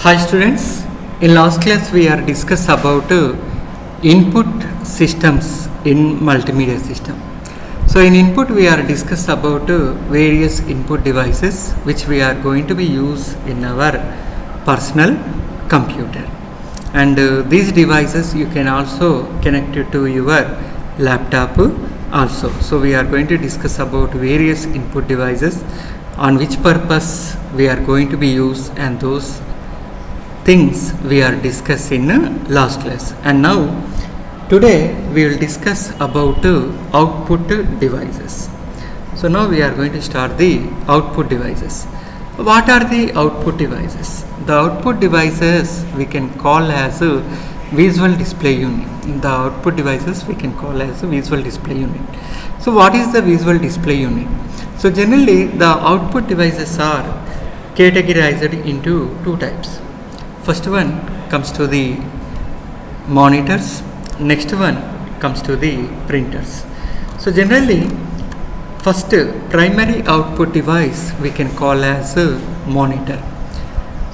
Hi students, in last class we are discuss about input systems in multimedia system. So in input we are discuss about various input devices which we are going to be use in our personal computer, and these devices you can also connect it to your laptop also. So we are going to discuss about various input devices, on which purpose we are going to be used, and those things we are discussing in last class. And now today we will discuss about output devices. So now we are going to start the output devices. What are the output devices? The output devices we can call as a visual display unit. The output devices we can call as a visual display unit. So what is the visual display unit? So generally the output devices are categorized into two types. First one comes to the monitors, next one comes to the printers. So generally first primary output device we can call as a monitor.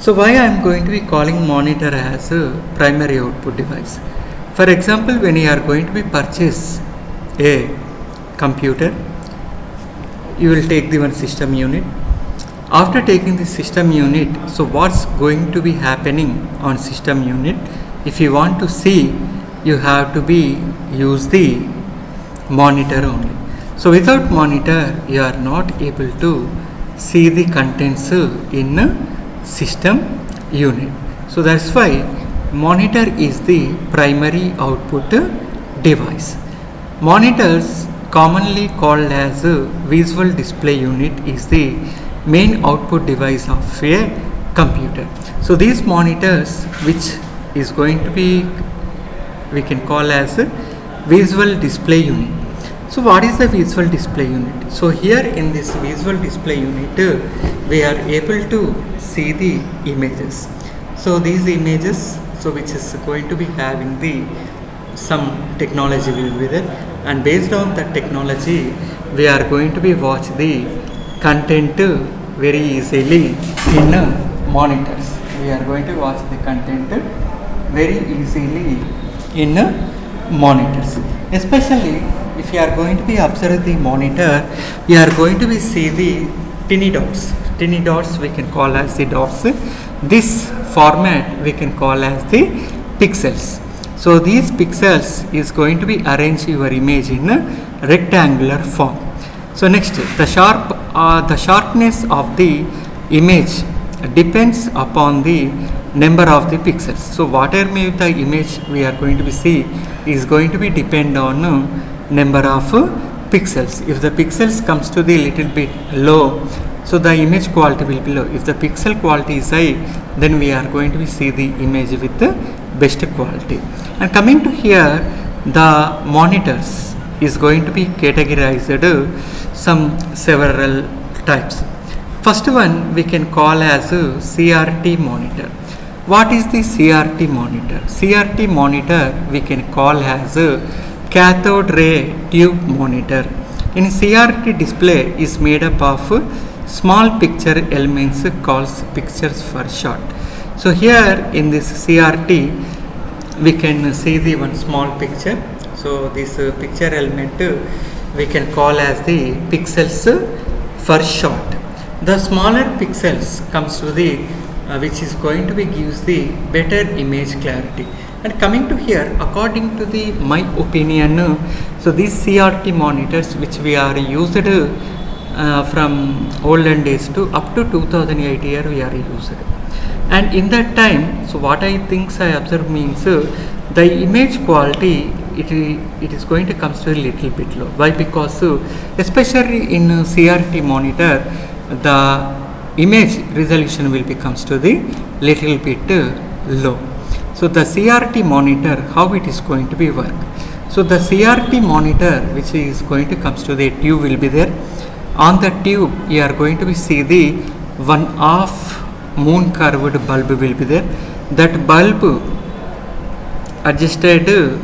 So why I am going to be calling monitor as a primary output device? For example, when you are going to be purchase a computer, you will take the one system unit. After taking the system unit, so what's going to be happening on system unit? If you want to see, you have to be use the monitor only. So without monitor you are not able to see the contents in a system unit. So that's why monitor is the primary output device. Monitors, commonly called as a visual display unit, is the main output device of a computer. So these monitors, which is going to be, we can call as a visual display unit. So what is the visual display unit? So here in this visual display unit we are able to see the images. So these images, so which is going to be having the some technology will be there, and based on that technology we are going to be watch the content very easily in monitors. We are going to watch the content very easily in monitors. Especially if you are going to be observe the monitor, you are going to be see the tiny dots. Tiny dots we can call as the dots. This format we can call as the pixels. So these pixels is going to be arrange your image in a rectangular form. So next, the sharpness of the image depends upon the number of the pixels. So whatever may the image we are going to be see is going to be depend on number of pixels. If the pixels comes to the little bit low, so the image quality will be low. If the pixel quality is high, then we are going to be see the image with the best quality. And coming to here, the monitors is going to be categorized some several types. First one we can call as a CRT monitor. What is the CRT monitor? CRT monitor we can call as a cathode ray tube monitor. In CRT display is made up of small picture elements called pictures for short. So here in this CRT we can see the one small picture. So this picture element we can call as the pixels for short. The smaller pixels comes to the which is going to be gives the better image clarity. And coming to here, according to the my opinion, so these CRT monitors which we are used from olden days to up to 2008 year we are used. And in that time, so what I think I observe means the image quality it is going to come to a little bit low. Why? Because especially in CRT monitor the image resolution will becomes to the little bit low. So the CRT monitor, how it is going to be work? So the CRT monitor which is going to comes to the tube will be there. On the tube you are going to be see the one half moon curved bulb will be there. That bulb adjusted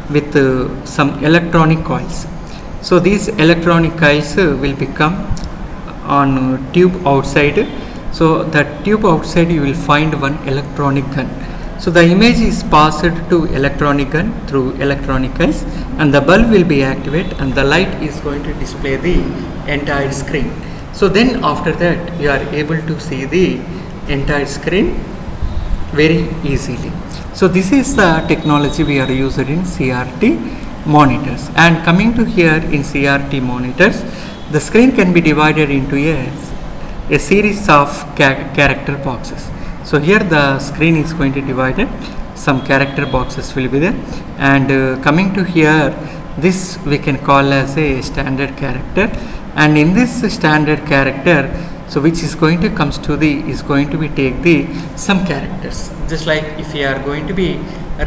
with some electronic coils. So these electronic coils will become on tube outside. So the tube outside you will find one electronic gun. So the image is passed to electronic gun through electronic eyes, and the bulb will be activated and the light is going to display the entire screen. So then after that you are able to see the entire screen very easily. So this is the technology we are using in CRT monitors. And coming to here in CRT monitors, the screen can be divided into a series of character boxes. So here the screen is going to be divided, some character boxes will be there, and coming to here, this we can call as a standard character, and in this standard character, so which is going to comes to the is going to be take the some characters, just like if you are going to be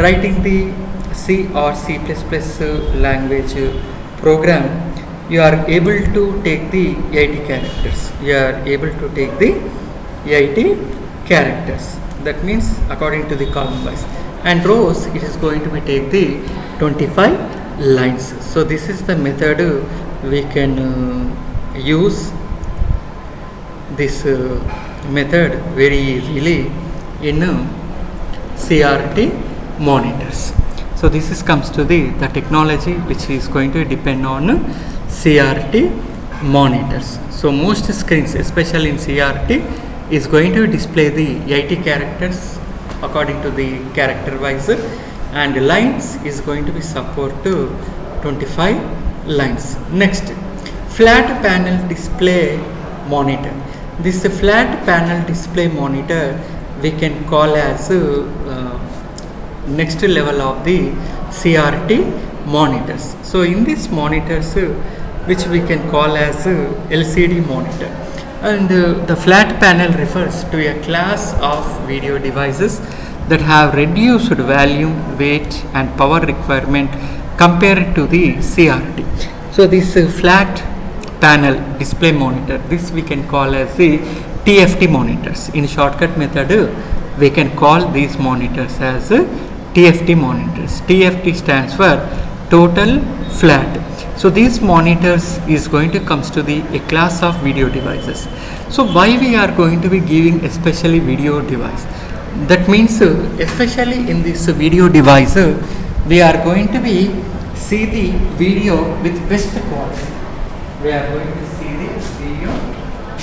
writing the C or C++ language program, you are able to take the 80 characters. You are able to take the 80 characters. That means according to the column wise. And rows, it is going to be take the 25 lines. So this is the method we can use this method very easily in CRT monitors. So this is comes to the technology which is going to depend on CRT monitors. So most screens, especially in CRT, is going to display the 80 characters according to the character wise, and lines is going to be support to 25 lines. Next, flat panel display monitor. This flat panel display monitor we can call as next level of the CRT monitors. So in these monitors which we can call as LCD monitor, and the flat panel refers to a class of video devices that have reduced volume, weight and power requirement compared to the CRT. So this flat panel display monitor, this we can call as the TFT monitors. In shortcut method we can call these monitors as TFT monitors. TFT stands for total flat. So these monitors is going to comes to the a class of video devices. So why we are going to be giving especially video device? That means especially in this video device we are going to be see the video with best quality. We are going to see the video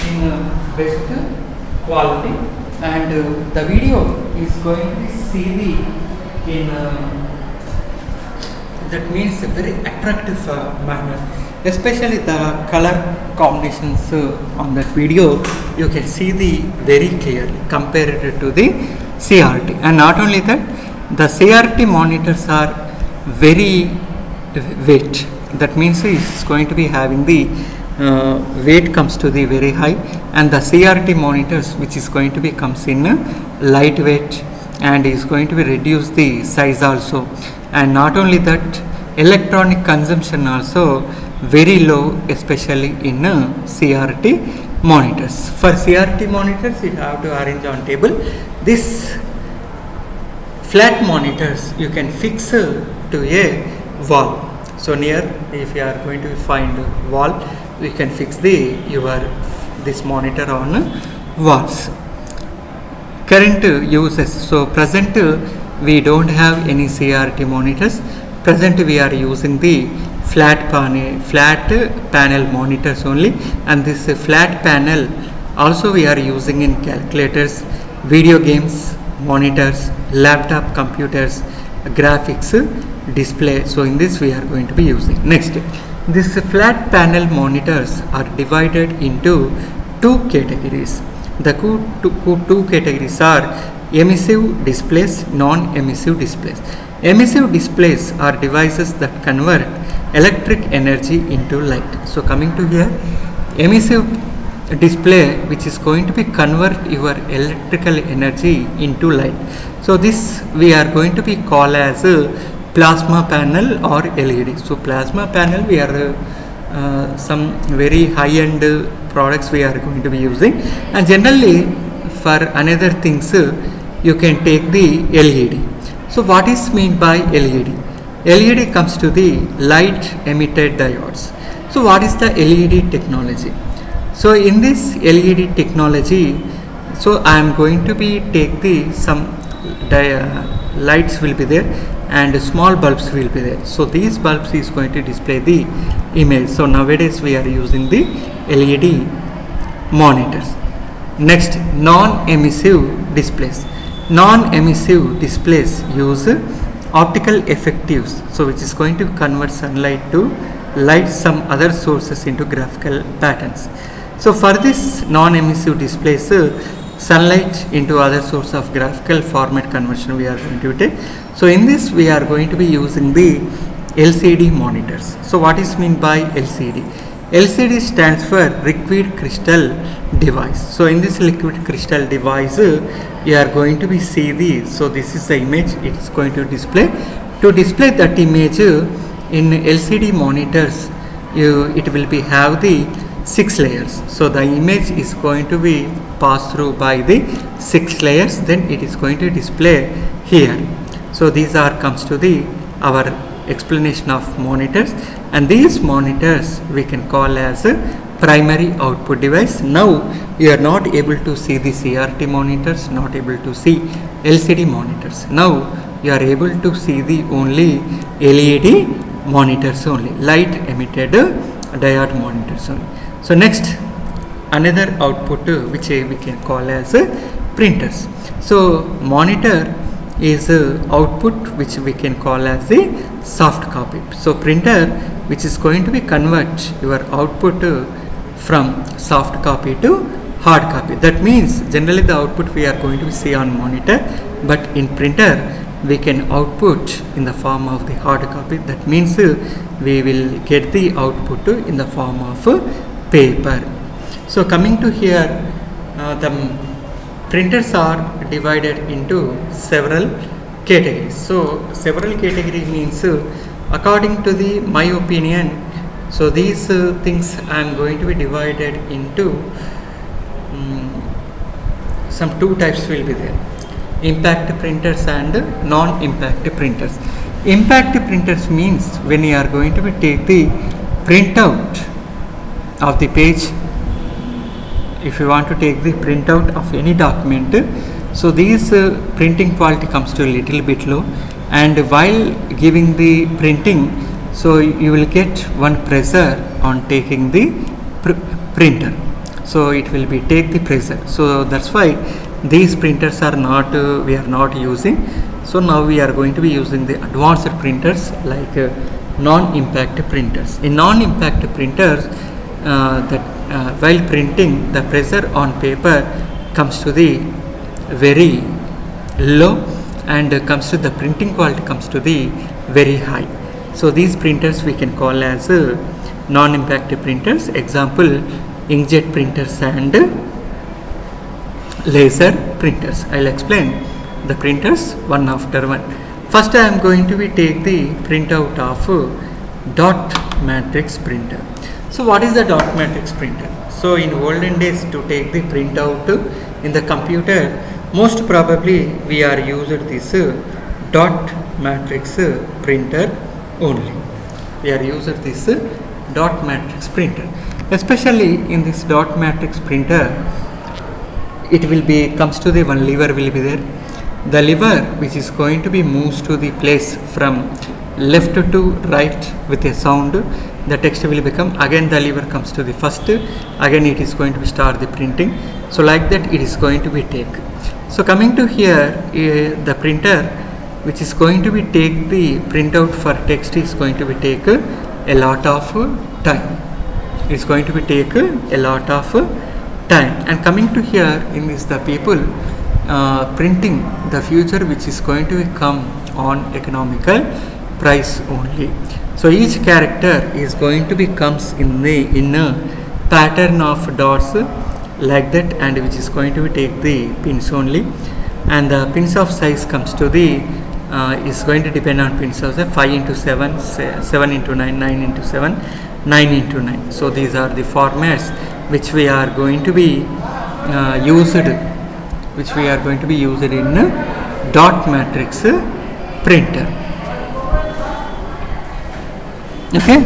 in best quality, and the video is going to be see the in that means a very attractive manner, especially the color combinations on that video you can see the very clearly compared to the CRT. And not only that, the CRT monitors are very weight, that means it's going to be having the weight comes to the very high, and the CRT monitors which is going to be comes in lightweight and is going to be reduce the size also. And not only that, electronic consumption also very low, especially in CRT monitors. For CRT monitors you have to arrange on table. This flat monitors you can fix to a wall. So near, if you are going to find a wall, we can fix this monitor on walls. Current uses. So present we don't have any CRT monitors. Present we are using the flat panel monitors only, and this flat panel also we are using in calculators, video games, monitors, laptop computers, graphics display. So in this we are going to be using. Next, this flat panel monitors are divided into two categories. The two categories are emissive displays, non-emissive displays. Emissive displays are devices that convert electric energy into light. So coming to here, emissive display which is going to be convert your electrical energy into light. So this we are going to be call as a plasma panel or LED. So plasma panel we are some very high-end products we are going to be using, and generally for another things you can take the LED. So what is mean by LED? LED comes to the light emitted diodes. So what is the LED technology? So in this LED technology So I am going to be take the some lights will be there and small bulbs will be there. So these bulbs is going to display the image. So nowadays we are using the LED monitors. Next, non-emissive displays. Non-emissive displays use optical effectives, so which is going to convert sunlight to light some other sources into graphical patterns. So for this non-emissive displays, sunlight into other source of graphical format conversion we are going to take. So in this we are going to be using the LCD monitors. So what is meant by LCD? LCD stands for liquid crystal device. So in this liquid crystal device, you are going to be see the, so this is the image it is going to display. To display that image in LCD monitors, it will be have the 6 layers. So the image is going to be passed through by the 6 layers, then it is going to display here. So these are comes to the our explanation of monitors, and these monitors we can call as a primary output device. Now you are not able to see the CRT monitors, not able to see LCD monitors. Now you are able to see the only LED monitors only, light emitted diode monitors only. So next, another output which we can call as printers. So monitor is output which we can call as the soft copy. So printer which is going to be convert your output from soft copy to hard copy. That means generally the output we are going to see on monitor, but in printer we can output in the form of the hard copy. That means we will get the output in the form of paper. So coming to here, the printers are divided into several categories. So several category means according to the my opinion, so these things I am going to be divided into some 2 types will be there: impact printers and non-impact printers. Impact printers means when you are going to be take the printout of the page. If you want to take the printout of any document, so these printing quality comes to a little bit low, and while giving the printing, so you will get one pressure on taking the printer. So it will be take the pressure. So that's why these printers are not we are not using. So now we are going to be using the advanced printers like non-impact printers. In non-impact printers, while printing, the pressure on paper comes to the very low, and comes to the printing quality comes to the very high. So these printers we can call as non-impact printers. Example, inkjet printers and laser printers. I'll explain the printers one after one. First I am going to be take the printout of dot matrix printer. So what is the dot matrix printer? So in olden days, to take the printout in the computer, most probably we are used this dot matrix printer only. We are used this dot matrix printer. Especially in this dot matrix printer, it will be comes to the one lever will be there. The lever which is going to be moves to the place from left to right with a sound, the text will become, again the lever comes to the first, again it is going to be start the printing. So like that it is going to be take. So coming to here, the printer which is going to be take the printout for text is going to be take a lot of time. It is going to be take a lot of time. And coming to here in this, the people printing the future which is going to come on economical price only. So each character is going to be comes in a pattern of dots like that, and which is going to be take the pins only, and the pins of size comes to the is going to depend on pins of 5 into 7, 7 into 9, 9 into 7, 9 into 9. So these are the formats which we are going to be used in dot matrix printer. Okay.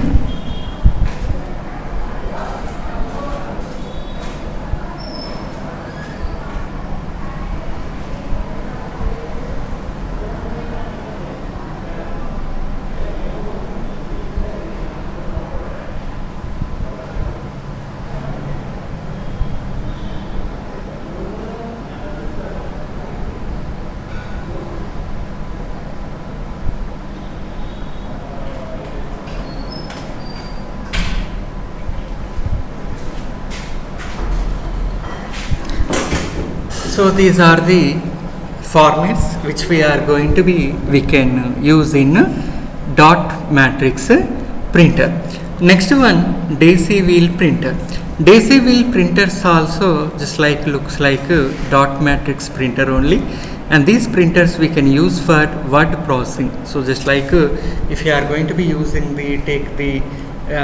So these are the formats which we can use in dot matrix printer. Next one, daisy wheel printer. Daisy wheel printers also just like looks like a dot matrix printer only, and these printers we can use for word processing. So just like if you are going to be using the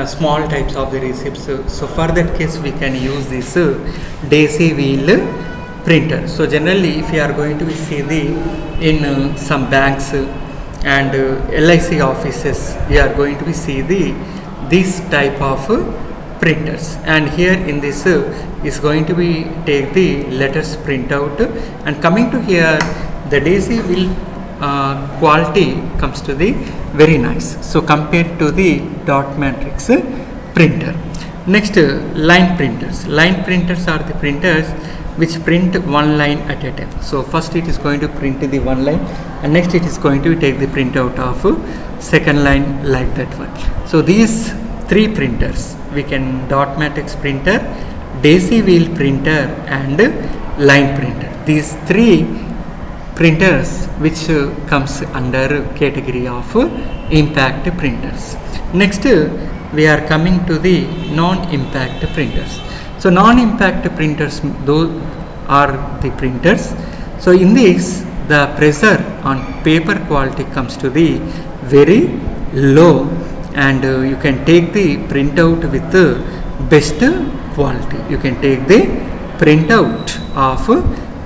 small types of the receipts, so for that case we can use this daisy wheel printer. So generally if you are going to see in some banks and LIC offices, you are going to see this type of printers, and here in this is going to be take the letters printout, and coming to here the daisy wheel quality comes to the very nice, so compared to the dot matrix printer. Next, line printers. Line printers are the printers which print one line at a time. So first it is going to print the one line, and next it is going to take the printout of second line, like that one. So these three printers we can: dot matrix printer, daisy wheel printer, and line printer. These three printers which comes under category of impact printers. Next, we are coming to the non-impact printers. So non-impact printers, those are the printers. So in this, the pressure on paper quality comes to the very low, and you can take the printout with the best quality. You can take the printout of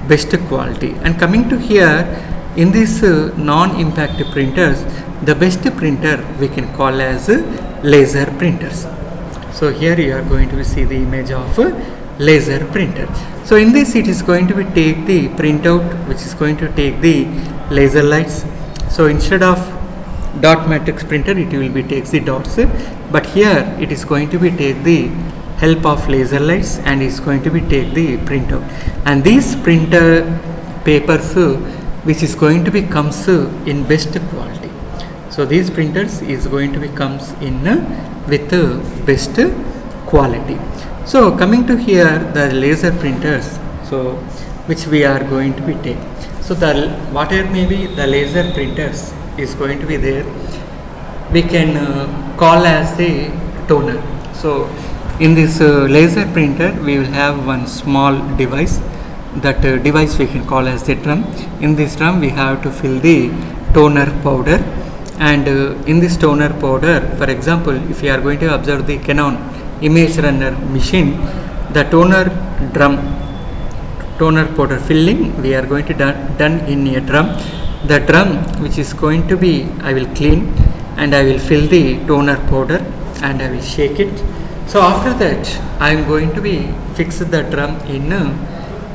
best quality. And coming to here, in this non-impact printers, the best printer we can call as laser printers. So here you are going to see the image of laser printer. So in this it is going to be take the printout which is going to take the laser lights. So instead of dot matrix printer, it will be takes the dots, but here it is going to be take the help of laser lights and is going to be take the printout. And these printer papers which is going to be comes in best quality. So these printers is going to be comes in with best quality. So coming to here, the laser printers, so which we are going to be take. So the whatever may be the laser printers is going to be there, we can call as the toner. So in this laser printer we will have one small device. That device we can call as the drum. In this drum we have to fill the toner powder, and in this toner powder, for example, if you are going to observe the Canon image runner machine, the toner powder filling we are going to done in a drum. The drum which is going to be, I will clean and I will fill the toner powder and I will shake it. So after that I am going to be fix the drum in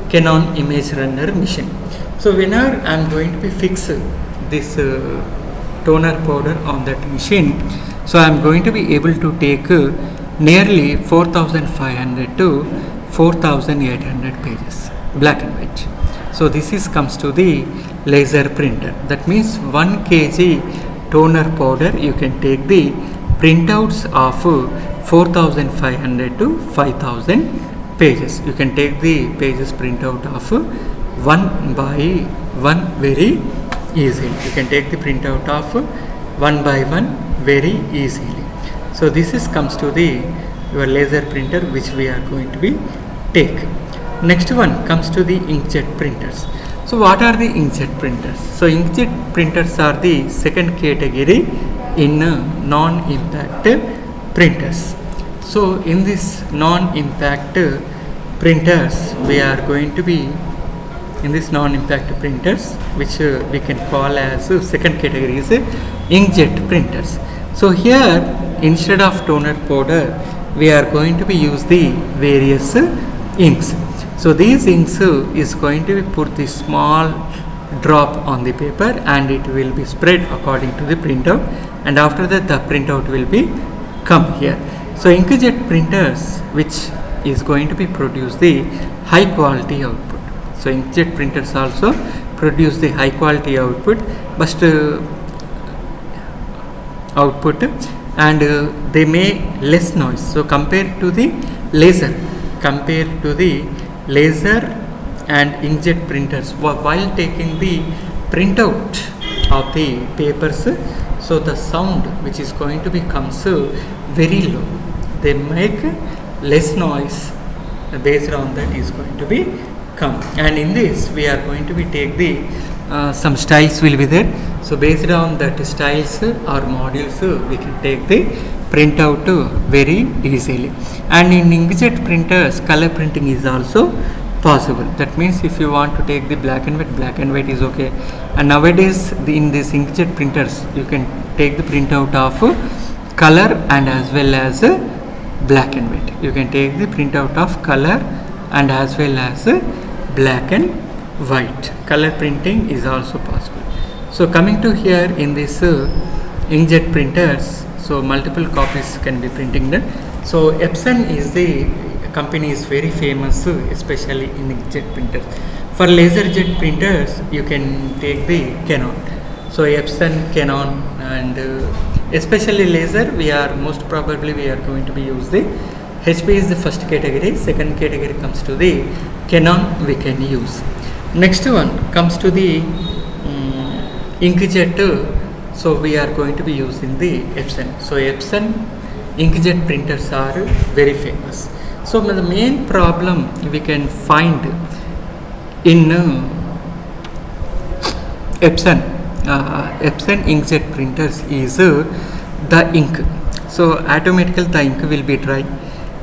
Canon image runner machine. So whenever I am going to be fix this toner powder on that machine, so I am going to be able to take nearly 4500 to 4800 pages, black and white. So this is comes to the laser printer. That means 1 kg toner powder you can take the printouts of 4500 to 5000 pages. You can take the pages printout of 1 by 1 very easily. You can take the printout of 1 by 1 very easily. So this is comes to the your laser printer which we are going to be take. Next one comes to the inkjet printers. So what are the inkjet printers? So inkjet printers are the second category in non-impact printers. So in this non-impact printers we are going to be in this non-impact printers which we can call as second category is inkjet printers. So here instead of toner powder we are going to be use the various inks. So these inks is going to be put the small drop on the paper and it will be spread according to the printout, and after that the printout will be come here. So inkjet printers which is going to be produce the high quality output. So inkjet printers also produce the high quality output, but and they make less noise. So compared to the laser and inkjet printers while taking the printout of the papers, so the sound which is going to be comes very low. They make less noise, based on that is going to be come. And in this we are going to be take the some styles will be there. So based on that styles or modules we can take the printout very easily. And in inkjet printers color printing is also possible. That means if you want to take the black and white is okay. And nowadays in these inkjet printers you can take the printout of color and as well as black and white. You can take the printout of color and as well as black and white. Color printing is also possible. So coming to here in this inkjet printers, so multiple copies can be printing done. So Epson is the company is very famous, especially in inkjet printers. For laser jet printers you can take the Canon. So Epson, Canon, and especially laser we are most probably we are going to be use the HP is the first category. Second category comes to the Canon we can use. Next one comes to the inkjet. So we are going to be using the Epson. So Epson inkjet printers are very famous. So the main problem we can find in Epson inkjet printers is the ink. So automatically the ink will be dry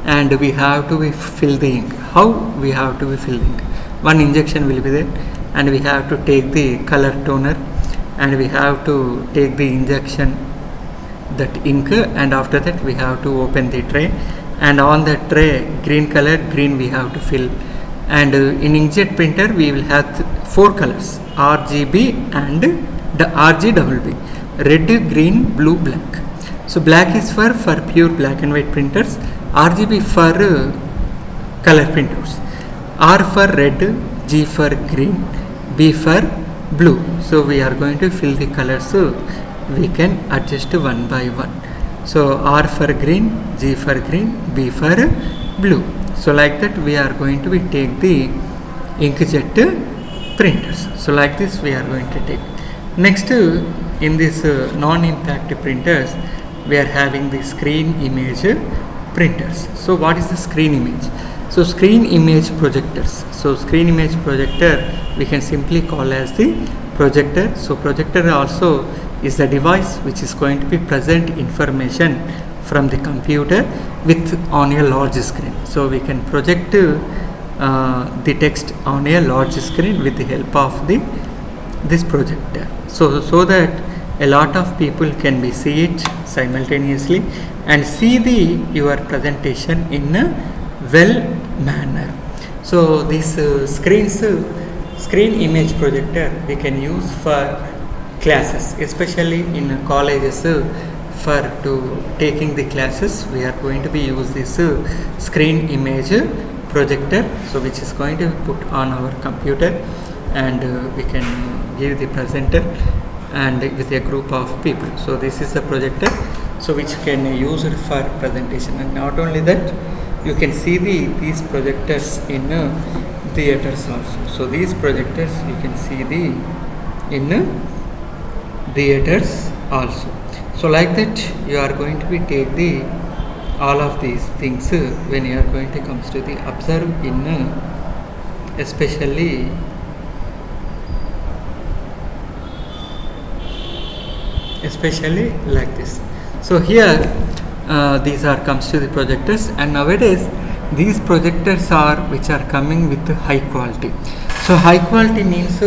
and we have to fill the ink. How we have to fill the ink? One injection will be there and we have to take the color toner and we have to take the injection that ink, and after that we have to open the tray, and on the tray green color green we have to fill. And in inkjet printer we will have 4 colors, RGB and the RGBB, red, green, blue, black. So black is for pure black and white printers, RGB for color printers, R for red, G for green, B for blue. So we are going to fill the colors, we can adjust one by one. So R for green, G for green, B for blue. So like that we are going to be take the inkjet printers. So like this we are going to take. Next in this non-impact printers we are having the screen image printers. So what is the screen image? So screen image projectors. So screen image projector we can simply call as the projector. So projector also is the device which is going to be present information from the computer with on a large screen. So we can project the text on a large screen with the help of this projector. So that a lot of people can be see it simultaneously and see your presentation in a well manner. So this screen image projector we can use for classes, especially in colleges. For to taking the classes we are going to be use this screen image projector, so which is going to be put on our computer and we can give the presenter and with a group of people. So this is the projector, so which can use it for presentation. And not only that, you can see these projectors in theaters also. So these projectors you can see in theaters also. So like that you are going to be take all of these things when you are going to comes to the observe in especially like this. So here these are comes to the projectors, and nowadays these projectors are which are coming with high quality. So high quality means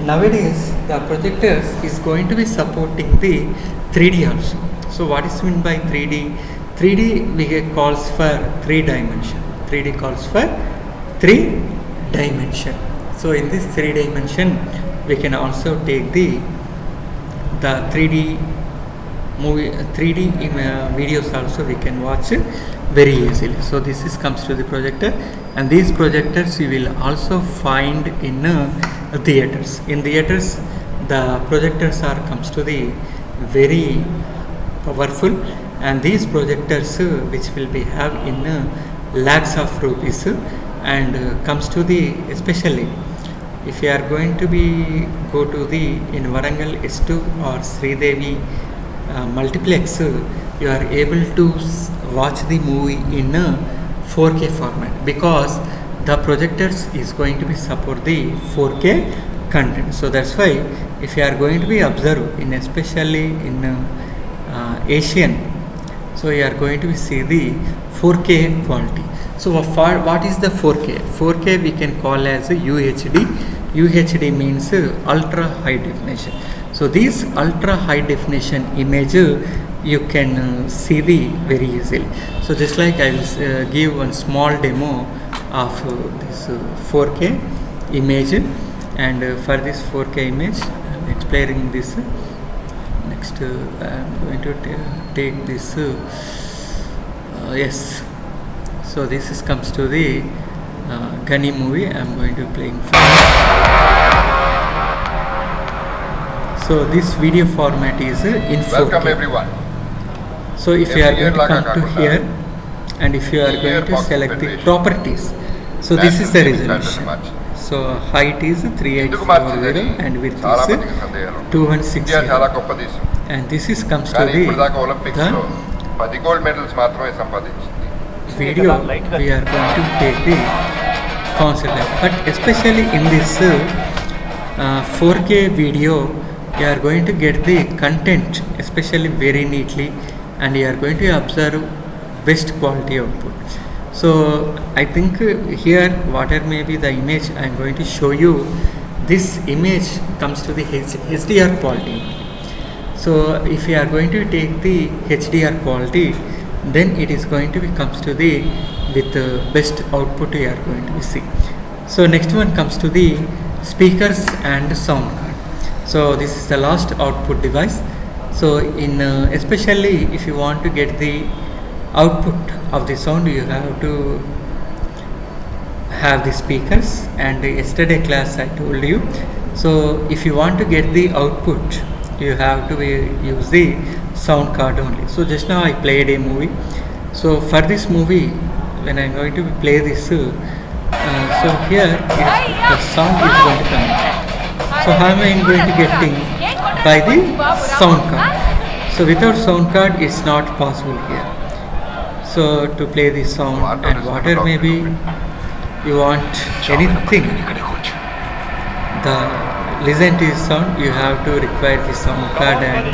nowadays the projectors is going to be supporting the 3D also. So what is meant by 3D? 3D we get calls for 3 dimension. 3D calls for 3 dimension. So in this 3 dimension we can also take the 3D movie, 3D videos also we can watch very easily. So this is comes to the projector, and these projectors you will also find in theaters. In theaters the projectors are comes to the very powerful, and these projectors which will be have in lakhs of rupees, and comes to the, especially if you are going to be go to the in Varangal S2 or Sridevi multiplex, you are able to watch the movie in a 4K format, because the projectors is going to be support the 4K content. So that's why if you are going to be observe in, especially in Asian, so you are going to be see the 4K quality. So what is the 4K? 4K we can call as a UHD. UHD means ultra high definition. So this ultra high definition image you can see the very easily. So just like I will give one small demo of this 4K image, and for this 4K image I am explaining this. Next I am going to take this yes. So this is comes to the Gunny movie. I am going to be playing for. So this video format is in 4K. Welcome everyone. So if you are going to come to here, and if you are going to select the properties, so this is the resolution. So height is 3840 and width is 2160, and this is comes to the gold medals మాత్రమే సంపాదించింది. Video we are going to take the concept, but especially in this 4K video you are going to get the content especially very neatly, and you are going to observe best quality output. So I think here whatever may be the image I am going to show you, this image comes to the HDR quality. So if you are going to take the HDR quality, then it is going to be comes to the with the best output you are going to be see. So next one comes to the speakers and sound card. So this is the last output device. So in especially if you want to get the output of the sound, you have to have the speakers, and yesterday class I told you. So if you want to get the output, you have to use the sound card only. So just now I played a movie. So for this movie, when I am going to play this, so here the sound is going to come. So how am I going to getting? By the sound card. So without sound card it's not possible here. So to play the sound and whatever maybe you want anything, the listen to the sound, you have to require the sound card and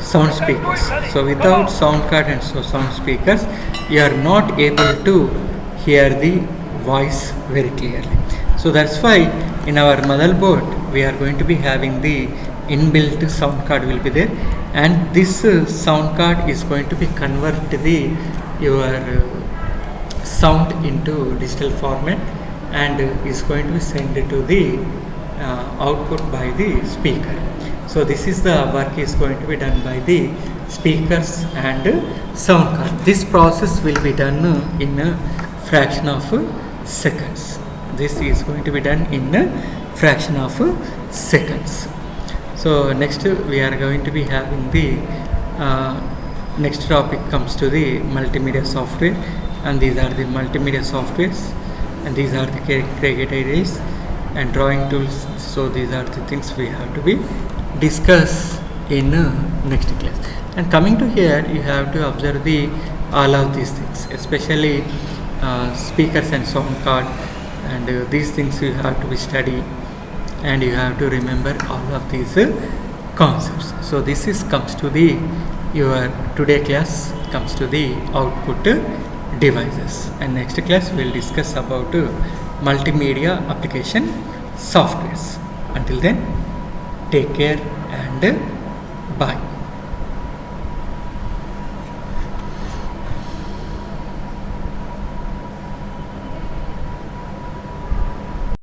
sound speakers. So without sound card and sound speakers, you are not able to hear the voice very clearly. So that's why in our motherboard we are going to be having the inbuilt sound card will be there, and this sound card is going to be convert your sound into digital format, and is going to be sent to the output by the speaker. So this is the work is going to be done by the speakers and sound card. This process will be done in a fraction of seconds. This is going to be done in a fraction of seconds. So next we are going to be having the next topic comes to the multimedia software, and these are the multimedia softwares, and these are the create areas and drawing tools. So these are the things we have to be discuss in next class. And coming to here, you have to observe the all of these things, especially speakers and sound card, and these things you have to be study, and you have to remember all of these concepts. So this is comes to the your today class comes to the output devices, and next class we will discuss about multimedia application softwares. Until then, take care and bye.